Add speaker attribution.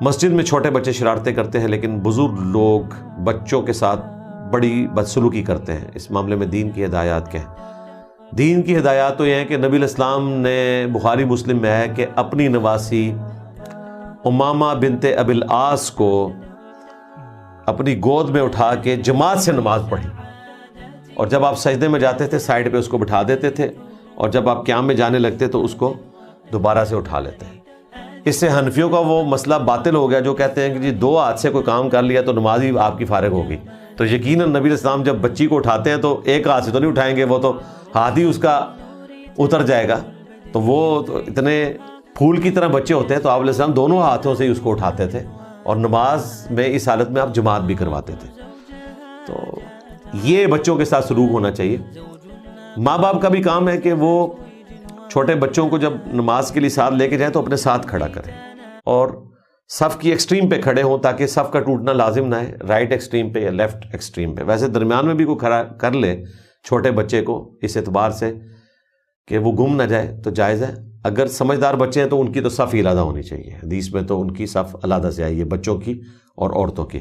Speaker 1: مسجد میں چھوٹے بچے شرارتیں کرتے ہیں لیکن بزرگ لوگ بچوں کے ساتھ بڑی بدسلوکی کرتے ہیں، اس معاملے میں دین کی ہدایات کیا ہیں؟ دین کی ہدایات تو یہ ہیں کہ نبی علیہ السلام نے بخاری مسلم میں ہے کہ اپنی نواسی امامہ بنت ابی العاص کو اپنی گود میں اٹھا کے جماعت سے نماز پڑھی، اور جب آپ سجدے میں جاتے تھے سائڈ پہ اس کو بٹھا دیتے تھے، اور جب آپ قیام میں جانے لگتے تو اس کو دوبارہ سے اٹھا لیتے ہیں۔ اس سے حنفیوں کا وہ مسئلہ باطل ہو گیا جو کہتے ہیں کہ جی 2 ہاتھ سے کوئی کام کر لیا تو نماز ہی آپ کی فارغ ہوگی۔ تو یقیناً نبی علیہ السلام جب بچی کو اٹھاتے ہیں تو ایک ہاتھ سے تو نہیں اٹھائیں گے، وہ تو ہاتھ ہی اس کا اتر جائے گا۔ تو وہ تو اتنے پھول کی طرح بچے ہوتے ہیں، تو آپ علیہ السلام دونوں ہاتھوں سے ہی اس کو اٹھاتے تھے، اور نماز میں اس حالت میں آپ جماعت بھی کرواتے تھے۔ تو یہ بچوں کے ساتھ سلوک ہونا چاہیے۔ ماں باپ کا بھی کام ہے کہ وہ چھوٹے بچوں کو جب نماز کے لیے ساتھ لے کے جائیں تو اپنے ساتھ کھڑا کریں، اور صف کی ایکسٹریم پہ کھڑے ہوں تاکہ صف کا ٹوٹنا لازم نہ ہے، رائٹ ایکسٹریم پہ یا لیفٹ ایکسٹریم پہ۔ ویسے درمیان میں بھی کوئی کھڑا کر لے چھوٹے بچے کو اس اعتبار سے کہ وہ گم نہ جائے تو جائز ہے۔ اگر سمجھدار بچے ہیں تو ان کی تو صف ہی علیحدہ ہونی چاہیے، حدیث میں تو ان کی صف علیحدہ سے آئی ہے، بچوں کی اور عورتوں کی۔